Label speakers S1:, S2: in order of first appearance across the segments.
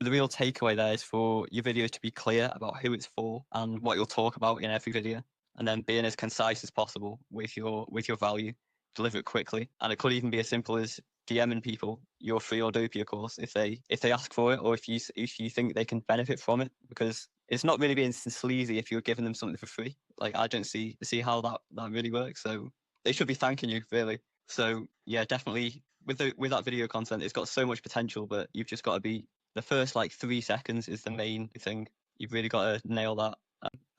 S1: The real takeaway there is for your videos to be clear about who it's for and what you'll talk about in every video, and then being as concise as possible with your value. Deliver it quickly, and it could even be as simple as DMing people your free Ordopia course if they ask for it, or if you think they can benefit from it, because it's not really being sleazy if you're giving them something for free. Like, I don't see how that really works. So they should be thanking you, really. So yeah, definitely with that video content, it's got so much potential, but you've just got to be the first like 3 seconds is the main thing. You've really got to nail that,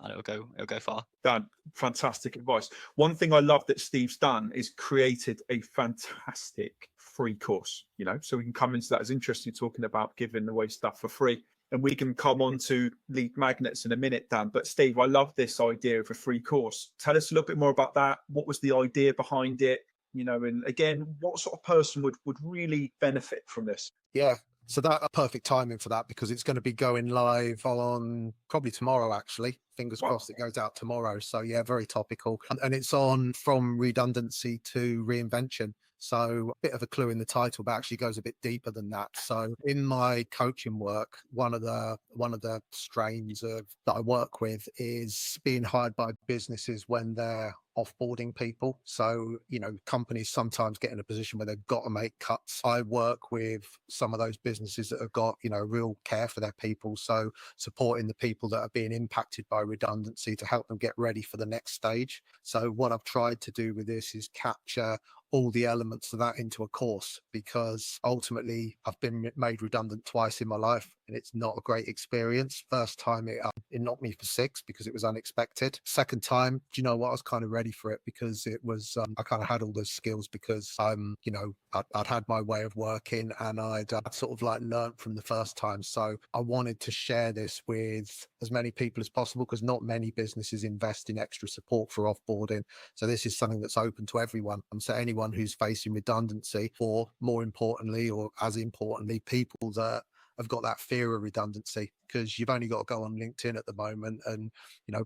S1: and it'll go far.
S2: Dan, fantastic advice. One thing I love that Steve's done is created a fantastic free course, so we can come into that. As interesting talking about giving away stuff for free. And we can come on to lead magnets in a minute, Dan. But Steve, I love this idea of a free course. Tell us a little bit more about that. What was the idea behind it? And again, what sort of person would really benefit from this?
S3: Yeah. So that perfect timing for that, because it's going to be going live on probably tomorrow, actually. Fingers crossed it goes out tomorrow. So yeah, very topical. And it's on from redundancy to reinvention. So a bit of a clue in the title, but actually goes a bit deeper than that. So in my coaching work, one of the strains that I work with is being hired by businesses when they're offboarding people. So, companies sometimes get in a position where they've got to make cuts. I work with some of those businesses that have got, real care for their people. So supporting the people that are being impacted by redundancy to help them get ready for the next stage. So what I've tried to do with this is capture all the elements of that into a course, because ultimately I've been made redundant twice in my life, and it's not a great experience. First time it knocked me for 6 because it was unexpected. Second time, do you know what? I was kind of ready for it, because it was I kind of had all those skills, because I'd had my way of working, and I'd sort of like learned from the first time. So I wanted to share this with as many people as possible, because not many businesses invest in extra support for offboarding. So this is something that's open to everyone. And so anyone who's facing redundancy, or more importantly, or as importantly, people that have got that fear of redundancy, because you've only got to go on LinkedIn at the moment, and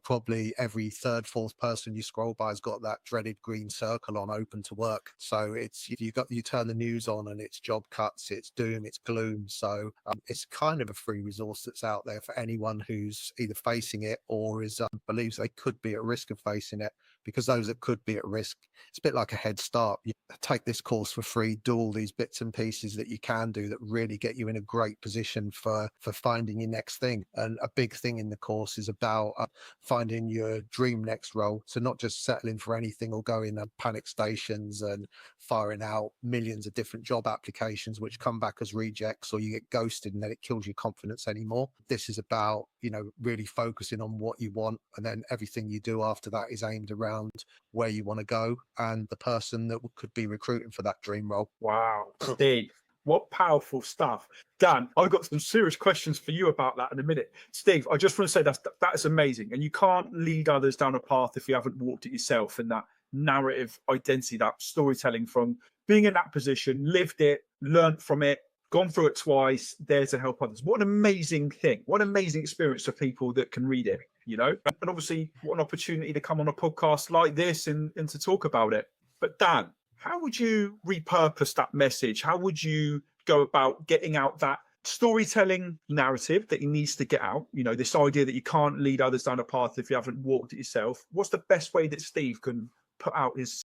S3: probably every third, fourth person you scroll by has got that dreaded green circle on open to work. So it's you turn the news on and it's job cuts, it's doom, it's gloom. So it's kind of a free resource that's out there for anyone who's either facing it or is believes they could be at risk of facing it, because those that could be at risk, it's a bit like a head start. You take this course for free, do all these bits and pieces that you can do that really get you in a great position for finding your next thing. And a big thing in the course is about finding your dream next role. So not just settling for anything or going panic stations and firing out millions of different job applications which come back as rejects, or you get ghosted and then it kills your confidence anymore. This is about really focusing on what you want, and then everything you do after that is aimed around where you want to go and the person that could be recruiting for that dream role.
S2: Wow, Steve, what powerful stuff. Dan, I've got some serious questions for you about that in a minute. Steve, I just want to say that is amazing. And you can't lead others down a path if you haven't walked it yourself. And that narrative identity, that storytelling from being in that position, lived it, learned from it, gone through it twice, there to help others. What an amazing thing. What an amazing experience for people that can read it, And obviously, what an opportunity to come on a podcast like this and to talk about it. But Dan, how would you repurpose that message? How would you go about getting out that storytelling narrative that he needs to get out? This idea that you can't lead others down a path if you haven't walked it yourself. What's the best way that Steve can put out his